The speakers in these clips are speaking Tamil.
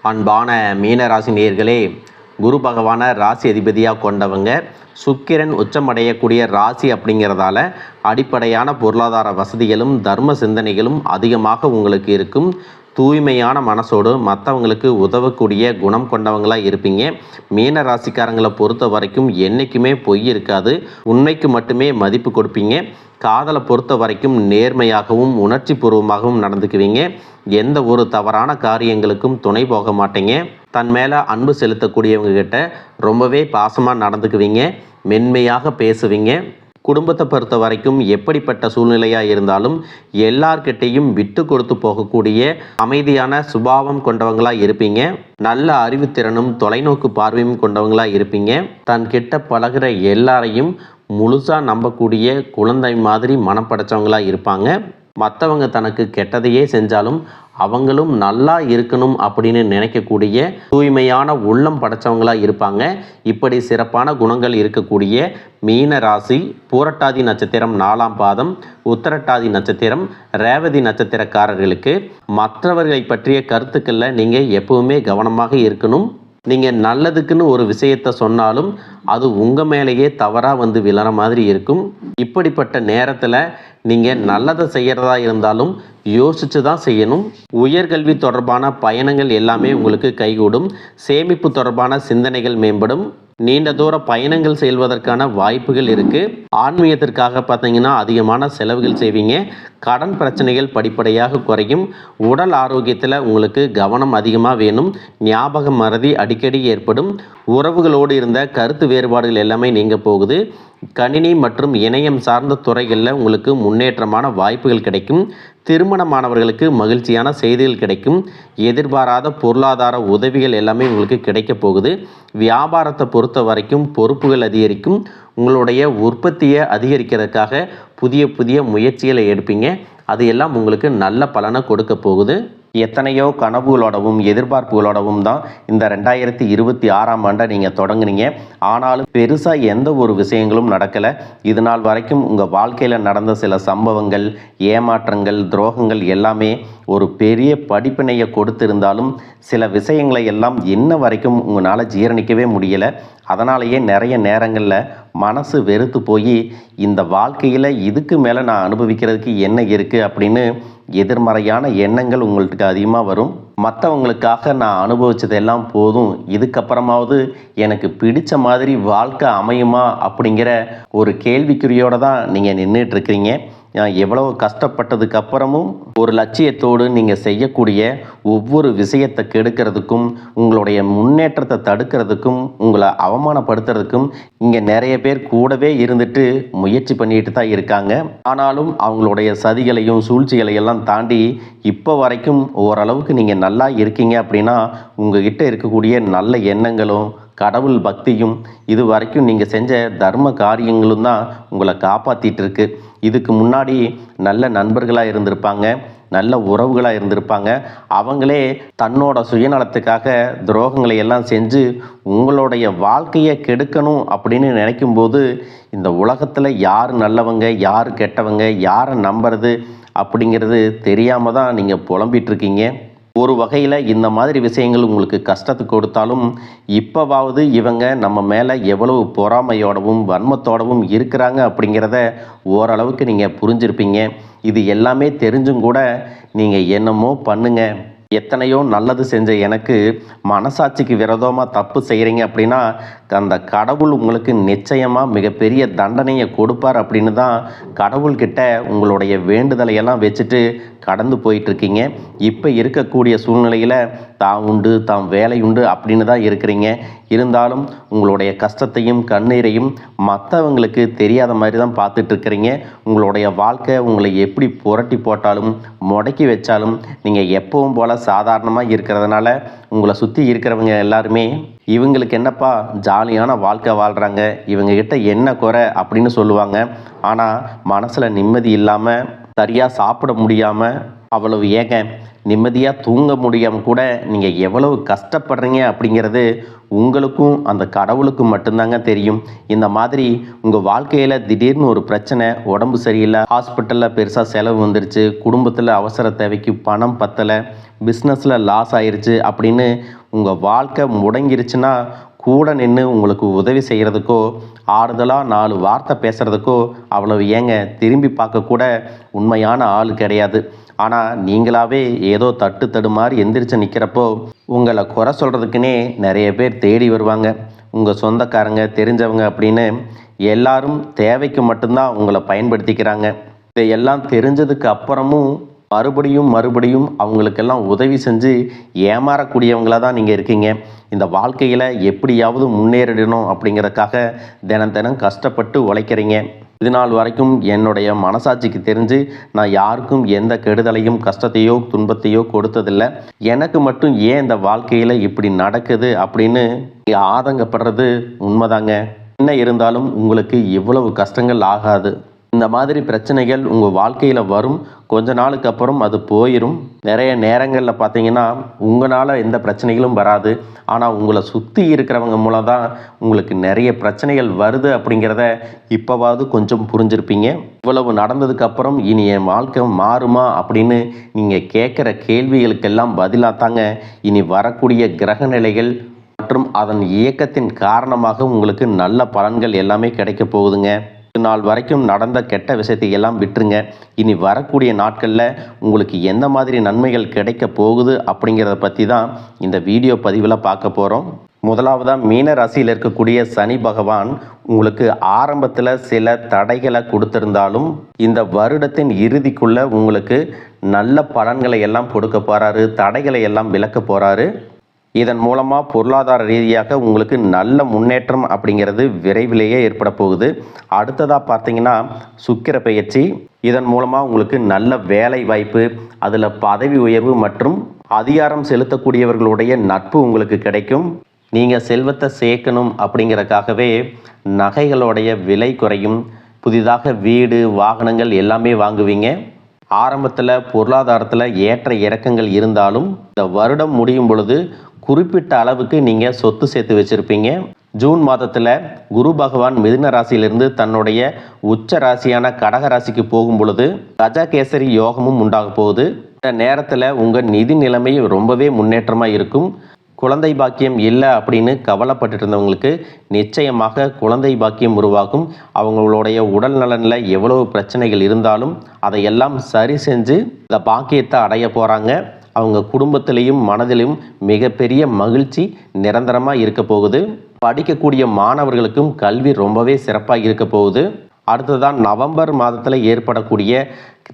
அன்பான மீனராசி நேயர்களே, குரு பகவானை ராசி அதிபதியாக கொண்டவங்க. சுக்கிரன் உச்சமடையக்கூடிய ராசி அப்படிங்கிறதால அடிப்படையான பொருளாதார வசதிகளும் தர்ம சிந்தனைகளும் அதிகமாக உங்களுக்கு இருக்கும். தூய்மையான மனசோடு மற்றவங்களுக்கு உதவக்கூடிய குணம் கொண்டவங்களாக இருப்பீங்க. மீன ராசிக்காரங்களை பொறுத்த வரைக்கும் என்றைக்குமே பொய் இருக்காது, உண்மைக்கு மட்டுமே மதிப்பு கொடுப்பீங்க. காதலை பொறுத்த வரைக்கும் நேர்மையாகவும் உணர்ச்சி பூர்வமாகவும் நடந்துக்குவீங்க. எந்த ஒரு தவறான காரியங்களுக்கும் துணை போக மாட்டீங்க. தன் மேலே அன்பு செலுத்தக்கூடியவங்க கிட்ட ரொம்பவே பாசமாக நடந்துக்குவீங்க, மென்மையாக பேசுவீங்க. குடும்பத்தை பொறுத்த வரைக்கும் எப்படிப்பட்ட சூழ்நிலையாக இருந்தாலும் எல்லார்கிட்டையும் விட்டு கொடுத்து போகக்கூடிய அமைதியான சுபாவம் கொண்டவங்களாக இருப்பீங்க. நல்ல அறிவுத்திறனும் தொலைநோக்கு பார்வையும் கொண்டவங்களாக இருப்பீங்க. தன் கிட்ட பழகிற எல்லாரையும் முழுசாக நம்பக்கூடிய குழந்தை மாதிரி மனம் படைச்சவங்களாக இருப்பாங்க. மற்றவங்க தனக்கு கெட்டதையே செஞ்சாலும் அவங்களும் நல்லா இருக்கணும் அப்படின்னு நினைக்கக்கூடிய தூய்மையான உள்ளம் படைச்சவங்களாக இருப்பாங்க. இப்படி சிறப்பான குணங்கள் இருக்கக்கூடிய மீன ராசி பூரட்டாதி நட்சத்திரம் 4ஆம் பாதம், உத்திரட்டாதி நட்சத்திரம், ரேவதி நட்சத்திரக்காரர்களுக்கு மற்றவர்களை பற்றிய கருத்துக்களில் நீங்கள் எப்பவுமே கவனமாக இருக்கணும். நீங்கள் நல்லதுக்குன்னு ஒரு விஷயத்தை சொன்னாலும் அது உங்கள் மேலேயே தவறாக வந்து விழற மாதிரி இருக்கும். இப்படிப்பட்ட நேரத்தில் நீங்கள் நல்லதை செய்கிறதா இருந்தாலும் யோசித்து தான் செய்யணும். உயர்கல்வி தொடர்பான பயணங்கள் எல்லாமே உங்களுக்கு கைகூடும். சேமிப்பு தொடர்பான சிந்தனைகள் மேம்படும். நீண்ட தூர பயணங்கள் செல்வதற்கான வாய்ப்புகள் இருக்குது. ஆன்மீகத்திற்காக பார்த்தீங்கன்னா அதிகமான செலவுகள் செய்வீங்க. கடன் பிரச்சனைகள் படிப்படியாக குறையும். உடல் ஆரோக்கியத்தில் உங்களுக்கு கவனம் அதிகமாக வேணும். ஞாபக மறதி அடிக்கடி ஏற்படும். உறவுகளோடு இருந்த கருத்து வேறுபாடுகள் எல்லாமே நீங்க போகுது. கணினி மற்றும் இணையம் சார்ந்த துறைகளில் உங்களுக்கு முன்னேற்றமான வாய்ப்புகள் கிடைக்கும். திருமணமானவர்களுக்கு மகிழ்ச்சியான செய்திகள் கிடைக்கும். எதிர்பாராத பொருளாதார உதவிகள் எல்லாமே உங்களுக்கு கிடைக்க போகுது. வியாபாரத்தை பொறுத்த வரைக்கும் பொறுப்புகள் அதிகரிக்கும். உங்களுடைய உற்பத்தியை அதிகரிக்கிறதுக்காக புதிய புதிய முயற்சிகளை எடுப்பீங்க. அது எல்லாம் உங்களுக்கு நல்ல பலனை கொடுக்க போகுது. எத்தனையோ கனவுகளோடவும் எதிர்பார்ப்புகளோடவும் தான் இந்த 2026ஆம் ஆண்டை நீங்கள் தொடங்குனீங்க. ஆனாலும் பெருசாக எந்த ஒரு விஷயங்களும் நடக்கலை. இது நாள் வரைக்கும் உங்கள் வாழ்க்கையில் நடந்த சில சம்பவங்கள், ஏமாற்றங்கள், துரோகங்கள் எல்லாமே ஒரு பெரிய படிப்பினையை கொடுத்திருந்தாலும் சில விஷயங்களை எல்லாம் இன்ன வரைக்கும் உங்களால் ஜீரணிக்கவே முடியலை. அதனாலேயே நிறைய நேரங்களில் மனசு வெறுத்து போய் இந்த வாழ்க்கையில் இதுக்கு மேலே நான் அனுபவிக்கிறதுக்கு என்ன இருக்குது அப்படின்னு எதிர்மறையான எண்ணங்கள் உங்களுக்கு அதிகமாக வரும். மற்றவங்களுக்காக நான் அனுபவித்ததெல்லாம் போதும், இதுக்கப்புறமாவது எனக்கு பிடித்த மாதிரி வாழ்க்கை அமையுமா அப்படிங்கிற ஒரு கேள்விக்குறியோடு தான் நீங்கள் நின்றுட்டுருக்கிறீங்க. எவ்வளவு கஷ்டப்பட்டதுக்கு அப்புறமும் ஒரு லட்சியத்தோடு நீங்கள் செய்யக்கூடிய ஒவ்வொரு விஷயத்தை கெடுக்கிறதுக்கும், உங்களுடைய முன்னேற்றத்தை தடுக்கிறதுக்கும், உங்களை அவமானப்படுத்துறதுக்கும் இங்கே நிறைய பேர் கூடவே இருந்துட்டு முயற்சி பண்ணிட்டு தான் இருக்காங்க. ஆனாலும் அவங்களுடைய சதிகளையும் சூழ்ச்சிகளையெல்லாம் தாண்டி இப்போ வரைக்கும் ஓரளவுக்கு நீங்கள் நல்லா இருக்கீங்க அப்படின்னா உங்ககிட்ட இருக்கக்கூடிய நல்ல எண்ணங்களும் கடவுள் பக்தியும் இது வரைக்கும் நீங்கள் செஞ்ச தர்ம காரியங்களும் தான் உங்களை காப்பாற்றிட்டு இருக்கு. இதுக்கு முன்னாடி நல்ல நண்பர்களாக இருந்திருப்பாங்க, நல்ல உறவுகளாக இருந்திருப்பாங்க. அவங்களே தன்னோட சுயநலத்துக்காக துரோகங்களை எல்லாம் செஞ்சு உங்களுடைய வாழ்க்கையை கெடுக்கணும் அப்படின்னு நினைக்கும்போது இந்த உலகத்தில் யார் நல்லவங்க யார் கெட்டவங்க, யாரை நம்புறது அப்படிங்கிறது தெரியாமல் தான் நீங்கள் புலம்பிகிட்ருக்கீங்க. ஒரு வகையில் இந்த மாதிரி விஷயங்கள் உங்களுக்கு கஷ்டத்தை கொடுத்தாலும் இப்போவாவது இவங்க நம்ம மேலே எவ்வளவு பொறாமையோடவும் வன்மத்தோடவும் இருக்கிறாங்க அப்படிங்கிறத ஓரளவுக்கு நீங்கள் புரிஞ்சிருப்பீங்க. இது எல்லாமே தெரிஞ்சும் கூட நீங்கள் என்னமோ பண்ணுங்க, எத்தனையோ நல்லது செஞ்ச எனக்கு மனசாட்சிக்கு விரோதமாக தப்பு செய்கிறீங்க அப்படின்னா அந்த கடவுள் உங்களுக்கு நிச்சயமாக மிகப்பெரிய தண்டனையை கொடுப்பார் அப்படின்னு தான் கடவுள்கிட்ட உங்களுடைய வேண்டுதலையெல்லாம் வச்சுட்டு கடந்து போயிட்டுருக்கீங்க. இப்போ இருக்கக்கூடிய சூழ்நிலையில் தான் உண்டு தாம் வேலை உண்டு அப்படின்னு தான் இருக்கிறீங்க. இருந்தாலும் உங்களுடைய கஷ்டத்தையும் கண்ணீரையும் மற்றவங்களுக்கு தெரியாத மாதிரி தான் பார்த்துட்ருக்கிறீங்க. உங்களுடைய வாழ்க்கை உங்களை எப்படி புரட்டி போட்டாலும் முடக்கி வச்சாலும் நீங்கள் எப்பவும் போல் சாதாரணமாக இருக்கிறதுனால உங்களை சுற்றி இருக்கிறவங்க எல்லாருமே இவங்களுக்கு என்னப்பா ஜாலியான வாழ்க்கை வாழ்கிறாங்க, இவங்ககிட்ட என்ன குறை அப்படின்னு சொல்லுவாங்க. ஆனால் மனசில் நிம்மதி இல்லாமல் சரியாக சாப்பிட முடியாமல் அவ்வளவு ஏங்க நிம்மதியாக தூங்க முடியாமல் கூட நீங்கள் எவ்வளவு கஷ்டப்படுறீங்க அப்படிங்கிறது உங்களுக்கும் அந்த கடவுளுக்கும் மட்டும்தாங்க தெரியும். இந்த மாதிரி உங்கள் வாழ்க்கையில் திடீர்னு ஒரு பிரச்சனை, உடம்பு சரியில்லை, ஹாஸ்பிட்டலில் பெருசாக செலவு வந்துருச்சு, குடும்பத்தில் அவசர தேவைக்கு பணம் பத்தலை, பிஸ்னஸில் லாஸ் ஆயிருச்சு அப்படின்னு உங்கள் வாழ்க்கை முடங்கிருச்சுன்னா கூட நின்று உங்களுக்கு உதவி செய்கிறதுக்கோ ஆறுதலாக 4 வார்த்தை பேசுகிறதுக்கோ அவ்வளவு ஏங்க திரும்பி பார்க்கக்கூட உண்மையான ஆள் கிடையாது. ஆனால் நீங்களாவே ஏதோ தட்டு தடுமாறி எந்திரிச்சு நிற்கிறப்போ உங்களை குறை சொல்கிறதுக்குன்னே நிறைய பேர் தேடி வருவாங்க. உங்கள் சொந்தக்காரங்க, தெரிஞ்சவங்க அப்படின்னு எல்லாரும் தேவைக்கு மட்டும்தான் உங்களை பயன்படுத்திக்கிறாங்க. இதையெல்லாம் தெரிஞ்சதுக்கு அப்புறமும் மறுபடியும் அவங்களுக்கெல்லாம் உதவி செஞ்சு ஏமாறக்கூடியவங்களாக தான் நீங்கள் இருக்கீங்க. இந்த வாழ்க்கையில் எப்படியாவது முன்னேறிடணும் அப்படிங்கிறதுக்காக தினம் கஷ்டப்பட்டு உழைக்கிறீங்க. இது நாள் வரைக்கும் என்னுடைய மனசாட்சிக்கு தெரிஞ்சு நான் யாருக்கும் எந்த கெடுதலையும் கஷ்டத்தையோ துன்பத்தையோ கொடுத்ததில்லை. எனக்கு மட்டும் ஏன் இந்த வாழ்க்கையில் இப்படி நடக்குது அப்படின்னு ஆதங்கப்படுறது உண்மைதாங்க. என்ன இருந்தாலும் உங்களுக்கு இவ்வளவு கஷ்டங்கள் ஆகாது. இந்த மாதிரி பிரச்சனைகள் உங்கள் வாழ்க்கையில் வரும். கொஞ்ச நாளுக்கு அப்புறம் அது போயிடும். நிறைய நேரங்களில் பார்த்தீங்கன்னா உங்களால் எந்த பிரச்சனைகளும் வராது. ஆனால் உங்களை சுற்றி இருக்கிறவங்க மூலம் தான் உங்களுக்கு நிறைய பிரச்சனைகள் வருது அப்படிங்கிறத இப்போவாவது கொஞ்சம் புரிஞ்சிருப்பீங்க. இவ்வளவு நடந்ததுக்கப்புறம் இனி என் வாழ்க்கை மாறுமா அப்படின்னு நீங்கள் கேட்குற கேள்விகளுக்கெல்லாம் பதிலாக தாங்க இனி வரக்கூடிய கிரக நிலைகள் மற்றும் அதன் இயக்கத்தின் காரணமாக உங்களுக்கு நல்ல பலன்கள் எல்லாமே கிடைக்க போகுதுங்க. நாள் வரைக்கும் நடந்த கெட்ட விஷயத்தை எல்லாம் விட்டுருங்க. இனி வரக்கூடிய நாட்களில் உங்களுக்கு எந்த மாதிரி நன்மைகள் கிடைக்க போகுது அப்படிங்கிறத பற்றி தான் இந்த வீடியோ பதிவில் பார்க்க போகிறோம். முதலாவதாக மீன ராசியில் இருக்கக்கூடிய சனி பகவான் உங்களுக்கு ஆரம்பத்தில் சில தடைகளை கொடுத்திருந்தாலும் இந்த வருடத்தின் இறுதிக்குள்ளே உங்களுக்கு நல்ல பலன்களை எல்லாம் கொடுக்க போகிறாரு. தடைகளை எல்லாம் விலக்க போகிறாரு. இதன் மூலமாக பொருளாதார ரீதியாக உங்களுக்கு நல்ல முன்னேற்றம் அப்படிங்கிறது விரைவிலேயே ஏற்பட போகுது. அடுத்ததாக பார்த்தீங்கன்னா சுக்கிர பெயர்ச்சி. இதன் மூலமாக உங்களுக்கு நல்ல வேலை வாய்ப்பு, அதில் பதவி உயர்வு மற்றும் அதிகாரம் செலுத்தக்கூடியவர்களுடைய நட்பு உங்களுக்கு கிடைக்கும். நீங்கள் செல்வத்தை சேர்க்கணும் அப்படிங்கிறதுக்காகவே நகைகளுடைய விலை குறையும். புதிதாக வீடு, வாகனங்கள் எல்லாமே வாங்குவீங்க. ஆரம்பத்தில் பொருளாதாரத்தில் ஏற்ற இறக்கங்கள் இருந்தாலும் இந்த வருடம் முடியும் பொழுது குறிப்பிட்ட அளவுக்கு நீங்கள் சொத்து சேர்த்து வச்சுருப்பீங்க. ஜூன் மாதத்தில் குரு பகவான் மிதுன ராசியிலிருந்து தன்னுடைய உச்ச ராசியான கடக ராசிக்கு போகும் பொழுது கஜகேசரி யோகமும் உண்டாக போகுது. இந்த நேரத்தில் உங்கள் நிதி நிலைமை ரொம்பவே முன்னேற்றமாக இருக்கும். குழந்தை பாக்கியம் இல்லை அப்படின்னு கவலைப்பட்டு இருந்தவங்களுக்கு நிச்சயமாக குழந்தை பாக்கியம் உருவாகும். அவங்களுடைய உடல் நலனில் எவ்வளவு பிரச்சனைகள் இருந்தாலும் அதையெல்லாம் சரி செஞ்சு இந்த பாக்கியத்தை அடைய போகிறாங்க. அவங்க குடும்பத்திலையும் மனதிலும் மிகப்பெரிய மகிழ்ச்சி நிரந்தரமாக இருக்க போகுது. படிக்கக்கூடிய மாணவர்களுக்கும் கல்வி ரொம்பவே சிறப்பாக இருக்க போகுது. அடுத்ததான் நவம்பர் மாதத்தில் ஏற்படக்கூடிய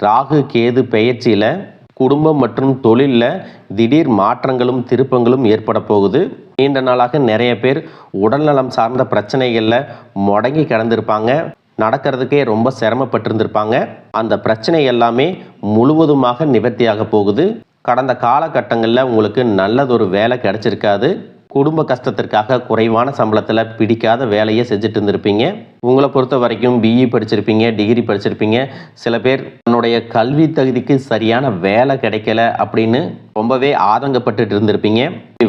ராகு கேது பெயர்ச்சியில் குடும்பம் மற்றும் தொழிலில் திடீர் மாற்றங்களும் திருப்பங்களும் ஏற்பட போகுது. நீண்ட நாளாக நிறைய பேர் உடல்நலம் சார்ந்த பிரச்சனைகளில் முடங்கி கிடந்திருப்பாங்க. நடக்கிறதுக்கே ரொம்ப சிரமப்பட்டிருந்திருப்பாங்க. அந்த பிரச்சனை எல்லாமே முழுவதுமாக நிவர்த்தியாக போகுது. கடந்த காலகட்டங்களில் உங்களுக்கு நல்லதொரு வேலை கிடைச்சிருக்காது. குடும்ப கஷ்டத்திற்காக குறைவான சம்பளத்தில் பிடிக்காத வேலையை செஞ்சுட்டு இருந்திருப்பீங்க. உங்களை பொறுத்த வரைக்கும் பிஇ படிச்சிருப்பீங்க, டிகிரி படிச்சிருப்பீங்க. சில பேர் தன்னுடைய கல்வி தகுதிக்கு சரியான வேலை கிடைக்கல அப்படின்னு ரொம்பவே ஆதங்கப்பட்டு இருந்திருப்பீங்க.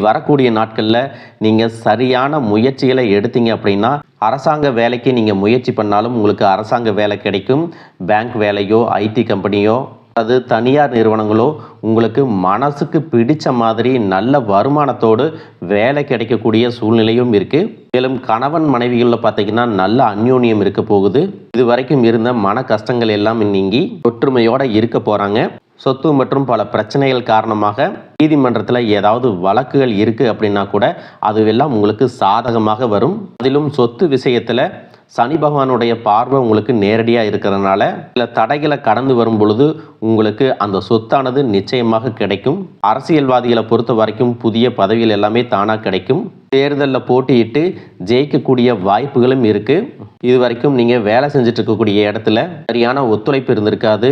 வரக்கூடிய நாட்களில் நீங்கள் சரியான முயற்சிகளை எடுத்தீங்க அப்படின்னா அரசாங்க வேலைக்கு நீங்கள் முயற்சி பண்ணாலும் உங்களுக்கு அரசாங்க வேலை கிடைக்கும். பேங்க் வேலையோ, ஐடி கம்பெனியோ, அது தனியார் நிறுவனங்களோ உங்களுக்கு மனசுக்கு பிடிச்ச மாதிரி நல்ல வருமானத்தோடு வேலை கிடைக்கக்கூடிய சூழ்நிலையும் இருக்குது. மேலும் கணவன் மனைவிகளில் பார்த்தீங்கன்னா நல்ல அந்யோன்யம் இருக்க போகுது. இது வரைக்கும் இருந்த மன கஷ்டங்கள் எல்லாம் நீங்கி ஒற்றுமையோடு இருக்க போகிறாங்க. சொத்து மற்றும் பல பிரச்சனைகள் காரணமாக நீதிமன்றத்தில் ஏதாவது வழக்குகள் இருக்குது அப்படின்னா கூட அதுவெல்லாம் உங்களுக்கு சாதகமாக வரும். அதிலும் சொத்து விஷயத்தில் சனி பகவானுடைய பார்வை உங்களுக்கு நேரடியாக இருக்கிறதுனால சில தடைகளை கடந்து வரும் பொழுது உங்களுக்கு அந்த சொத்தானது நிச்சயமாக கிடைக்கும். அரசியல்வாதிகளை பொறுத்த வரைக்கும் புதிய பதவிகள் எல்லாமே தானாக கிடைக்கும். தேர்தலில் போட்டியிட்டு ஜெயிக்கக்கூடிய வாய்ப்புகளும் இருக்குது. இது வரைக்கும் நீங்கள் வேலை செஞ்சுட்டு இருக்கக்கூடிய இடத்துல சரியான ஒத்துழைப்பு இருந்திருக்காது.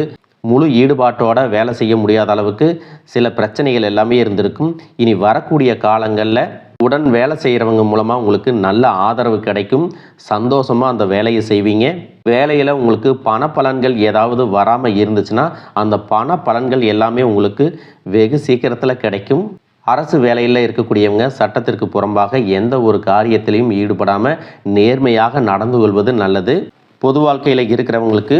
முழு ஈடுபாட்டோட வேலை செய்ய முடியாத அளவுக்கு சில பிரச்சனைகள் எல்லாமே இருந்திருக்கும். இனி வரக்கூடிய காலங்களில் உடன் வேலை செய்கிறவங்க மூலமாக உங்களுக்கு நல்ல ஆதரவு கிடைக்கும். சந்தோஷமாக அந்த வேலையை செய்வீங்க. வேலையில் உங்களுக்கு பண பலன்கள் ஏதாவது வராமல் இருந்துச்சுன்னா அந்த பண பலன்கள் எல்லாமே உங்களுக்கு வெகு சீக்கிரத்தில் கிடைக்கும். அரசு வேலையில் இருக்கக்கூடியவங்க சட்டத்திற்கு புறம்பாக எந்த ஒரு காரியத்திலையும் ஈடுபடாமல் நேர்மையாக நடந்து கொள்வது நல்லது. பொது வாழ்க்கையில் இருக்கிறவங்களுக்கு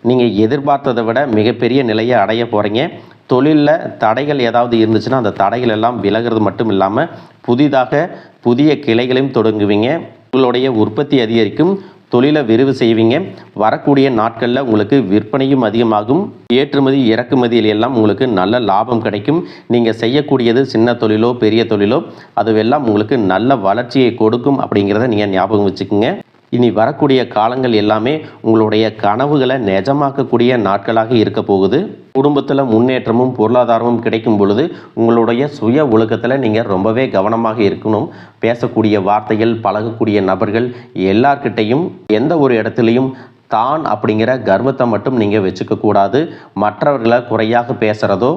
நீங்கள் எதிர்பார்த்ததை விட மிகப்பெரிய நிலையை அடைய போகிறீங்க. தொழிலில் தடைகள் ஏதாவது இருந்துச்சுன்னா அந்த தடைகள் எல்லாம் விலகிறது மட்டும் இல்லாமல் புதிய கிளைகளையும் தொடங்குவீங்க. உங்களுடைய உற்பத்தி அதிகரிக்கும். தொழிலை விரிவு செய்வீங்க. வரக்கூடிய நாட்களில் உங்களுக்கு விற்பனையும் அதிகமாகும். ஏற்றுமதி இறக்குமதியில் எல்லாம் உங்களுக்கு நல்ல லாபம் கிடைக்கும். நீங்கள் செய்யக்கூடியது சின்ன தொழிலோ பெரிய தொழிலோ அதுவெல்லாம் உங்களுக்கு நல்ல வளர்ச்சியை கொடுக்கும் அப்படிங்கிறத நீங்கள் ஞாபகம் வச்சுக்கோங்க. இனி வரக்கூடிய காலங்கள் எல்லாமே உங்களுடைய கனவுகளை நிஜமாக்கக்கூடிய நாட்களாக இருக்க போகுது. குடும்பத்தில் முன்னேற்றமும் பொருளாதாரமும் கிடைக்கும் பொழுது உங்களுடைய சுய ஒழுக்கத்தில் நீங்கள் ரொம்பவே கவனமாக இருக்கணும். பேசக்கூடிய வார்த்தைகள், பழகக்கூடிய நபர்கள் எல்லார்கிட்டையும் எந்த ஒரு இடத்துலையும் தான் அப்படிங்கிற கர்வத்தை மட்டும் நீங்கள் வச்சுக்கக்கூடாது. மற்றவர்களை குறையாக பேசுகிறதோ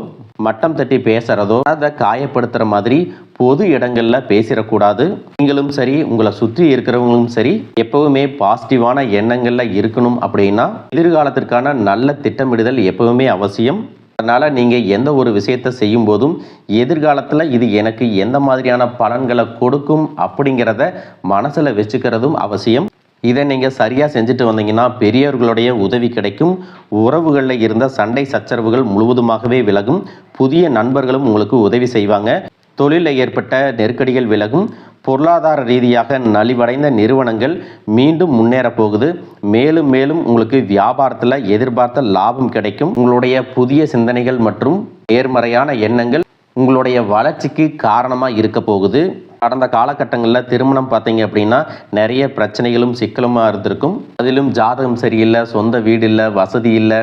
மட்டம் தட்டி பேசுகிறதோ அதை காயப்படுத்துகிற மாதிரி பொது இடங்களில் பேசிடக்கூடாது. நீங்களும் சரி, உங்களை சுற்றி இருக்கிறவங்களும் சரி, எப்பவுமே பாசிட்டிவான எண்ணங்களில் இருக்கணும். அப்படின்னா எதிர்காலத்திற்கான நல்ல திட்டமிடுதல் எப்பவுமே அவசியம். அதனால் நீங்கள் எந்த ஒரு விஷயத்தை செய்யும் போதும் எதிர்காலத்தில் இது எனக்கு எந்த மாதிரியான பலன்களை கொடுக்கும் அப்படிங்கிறத மனசில் வச்சுக்கிறதும் அவசியம். இதை நீங்கள் சரியாக செஞ்சுட்டு வந்தீங்கன்னா பெரியவர்களுடைய உதவி கிடைக்கும். உறவுகளில் இருந்த சண்டை சச்சரவுகள் முழுவதுமாகவே விலகும். புதிய நண்பர்களும் உங்களுக்கு உதவி செய்வாங்க. தொழிலில் ஏற்பட்ட நெருக்கடிகள் விலகும். பொருளாதார ரீதியாக நலிவடைந்த நிறுவனங்கள் மீண்டும் முன்னேற போகுது. மேலும் மேலும் உங்களுக்கு வியாபாரத்தில் எதிர்பார்த்த லாபம் கிடைக்கும். உங்களுடைய புதிய சிந்தனைகள் மற்றும் நேர்மறையான எண்ணங்கள் உங்களுடைய வளர்ச்சிக்கு காரணமாக இருக்க போகுது. கடந்த காலகட்டங்களில் திருமணம் பார்த்தீங்க அப்படின்னா நிறைய பிரச்சனைகளும் சிக்கலுமாக இருந்திருக்கும். அதிலும் ஜாதகம் சரியில்லை, சொந்த வீடு இல்லை, வசதி இல்லை,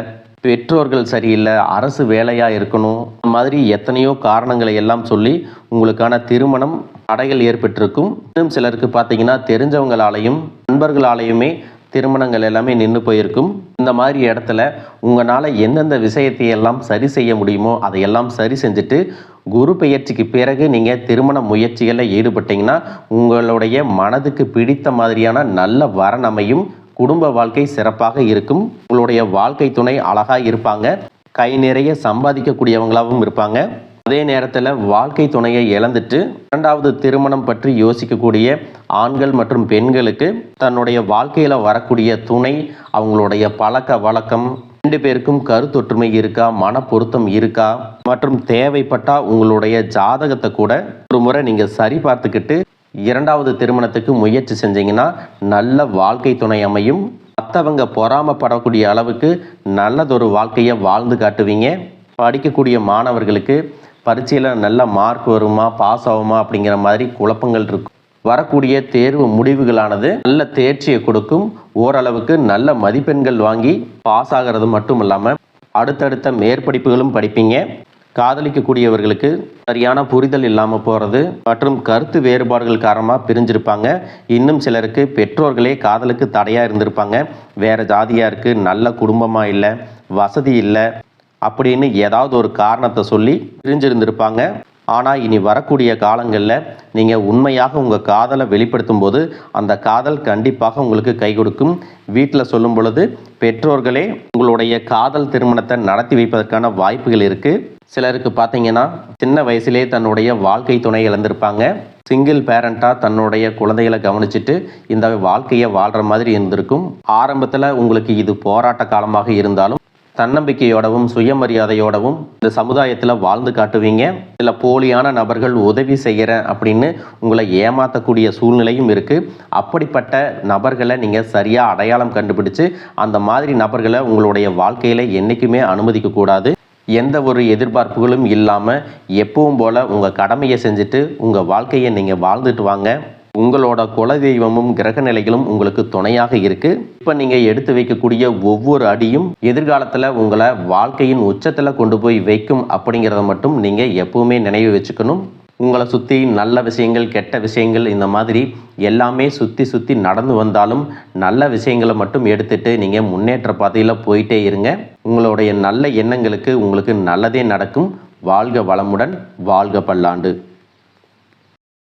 பெற்றோர்கள் சரியில்லை, அரசு வேலையாக இருக்கணும், இந்த மாதிரி எத்தனையோ காரணங்களை எல்லாம் சொல்லி உங்களுக்கான திருமணம் தடைகள் ஏற்பட்டிருக்கும். இன்னும் சிலருக்கு பார்த்தீங்கன்னா தெரிஞ்சவங்களாலையும் நண்பர்களாலையுமே திருமணங்கள் எல்லாமே நின்று போயிருக்கும். இந்த மாதிரி இடத்துல உங்களால் எந்தெந்த விஷயத்தையெல்லாம் சரி செய்ய முடியுமோ அதையெல்லாம் சரி செஞ்சுட்டு குரு பெயர்ச்சிக்கு பிறகு நீங்கள் திருமண முயற்சிகளில் ஈடுபட்டீங்கன்னா உங்களுடைய மனதுக்கு பிடித்த மாதிரியான நல்ல வரன் அமையும். குடும்ப வாழ்க்கை சிறப்பாக இருக்கும். உங்களுடைய வாழ்க்கை துணை அழகாக இருப்பாங்க. கை நிறைய சம்பாதிக்கக்கூடியவங்களாகவும் இருப்பாங்க. அதே நேரத்தில் வாழ்க்கை துணையை இழந்துட்டு இரண்டாவது திருமணம் பற்றி யோசிக்கக்கூடிய ஆண்கள் மற்றும் பெண்களுக்கு தன்னுடைய வாழ்க்கையில் வரக்கூடிய துணை, அவங்களுடைய பழக்க வழக்கம், 2 பேருக்கும் கருத்தொற்றுமை இருக்கா, மன பொருத்தம் இருக்கா மற்றும் தேவைப்பட்டால் உங்களுடைய ஜாதகத்தை கூட ஒரு முறை நீங்கள் சரி பார்த்துக்கிட்டு இரண்டாவது திருமணத்துக்கு முயற்சி செஞ்சீங்கன்னா நல்ல வாழ்க்கை துணை அமையும். மற்றவங்க பொறாமப்படக்கூடிய அளவுக்கு நல்லதொரு வாழ்க்கையை வாழ்ந்து காட்டுவீங்க. படிக்கக்கூடிய மாணவர்களுக்கு பரீட்சையில் நல்ல மார்க் வருமா, பாஸ் ஆகுமா அப்படிங்கிற மாதிரி குழப்பங்கள் இருக்கும். வரக்கூடிய தேர்வு முடிவுகளானது நல்ல தேர்ச்சியை கொடுக்கும். ஓரளவுக்கு நல்ல மதிப்பெண்கள் வாங்கி பாஸ் ஆகிறது மட்டும் இல்லாமல் அடுத்தடுத்த மேற்படிப்புகளும் படிப்பீங்க. காதலிக்கக்கூடியவர்களுக்கு சரியான புரிதல் இல்லாமல் போகிறது மற்றும் கருத்து வேறுபாடுகள் காரணமாக பிரிஞ்சிருப்பாங்க. இன்னும் சிலருக்கு பெற்றோர்களே காதலுக்கு தடையாக இருந்திருப்பாங்க. வேறு ஜாதியாக இருக்குது, நல்ல குடும்பமாக இல்லை, வசதி இல்லை அப்படின்னு ஏதாவது ஒரு காரணத்தை சொல்லி பிரிஞ்சிருந்திருப்பாங்க. ஆனால் இனி வரக்கூடிய காலங்களில் நீங்கள் உண்மையாக உங்கள் காதலை வெளிப்படுத்தும் போது அந்த காதல் கண்டிப்பாக உங்களுக்கு கை கொடுக்கும். வீட்டில் சொல்லும் பொழுது பெற்றோர்களே உங்களுடைய காதல் திருமணத்தை நடத்தி வைப்பதற்கான வாய்ப்புகள் இருக்குது. சிலருக்கு பார்த்தீங்கன்னா சின்ன வயசுலேயே தன்னுடைய வாழ்க்கை துணை இழந்திருப்பாங்க. சிங்கிள் பேரண்ட்டாக தன்னுடைய குழந்தைகளை கவனிச்சுட்டு இந்த வாழ்க்கையை வாழ்கிற மாதிரி இருந்திருக்கும். ஆரம்பத்தில் உங்களுக்கு இது போராட்ட காலமாக இருந்தாலும் தன்னம்பிக்கையோடவும் சுயமரியாதையோடவும் இந்த சமுதாயத்தில் வாழ்ந்து காட்டுவீங்க. சில போலியான நபர்கள் உதவி செய்கிறேன் அப்படின்னு உங்களை ஏமாற்றக்கூடிய சூழ்நிலையும் இருக்குது. அப்படிப்பட்ட நபர்களை நீங்கள் சரியாக அடையாளம் கண்டுபிடிச்சு அந்த மாதிரி நபர்களை உங்களுடைய வாழ்க்கையில் என்றைக்குமே அனுமதிக்கக்கூடாது. எந்த ஒரு எதிர்பார்ப்புகளும் இல்லாமல் எப்பவும் போல் உங்கள் கடமையை செஞ்சுட்டு உங்கள் வாழ்க்கையை நீங்கள் வாழ்ந்துட்டு வாங்க. உங்களோட குலதெய்வமும் கிரக நிலைகளும் உங்களுக்கு துணையாக இருக்குது. இப்போ நீங்கள் எடுத்து வைக்கக்கூடிய ஒவ்வொரு அடியும் எதிர்காலத்தில் உங்களை வாழ்க்கையின் உச்சத்தில் கொண்டு போய் வைக்கும் அப்படிங்கிறத மட்டும் நீங்கள் எப்பவுமே நினைவு வச்சுக்கணும். உங்களை சுற்றி நல்ல விஷயங்கள், கெட்ட விஷயங்கள் இந்த மாதிரி எல்லாமே சுற்றி நடந்து வந்தாலும் நல்ல விஷயங்களை மட்டும் எடுத்துட்டு நீங்கள் முன்னேற்ற பாதையில் போயிட்டே இருங்க. உங்களுடைய நல்ல எண்ணங்களுக்கு உங்களுக்கு நல்லதே நடக்கும். வாழ்க வளமுடன், வாழ்க பல்லாண்டு.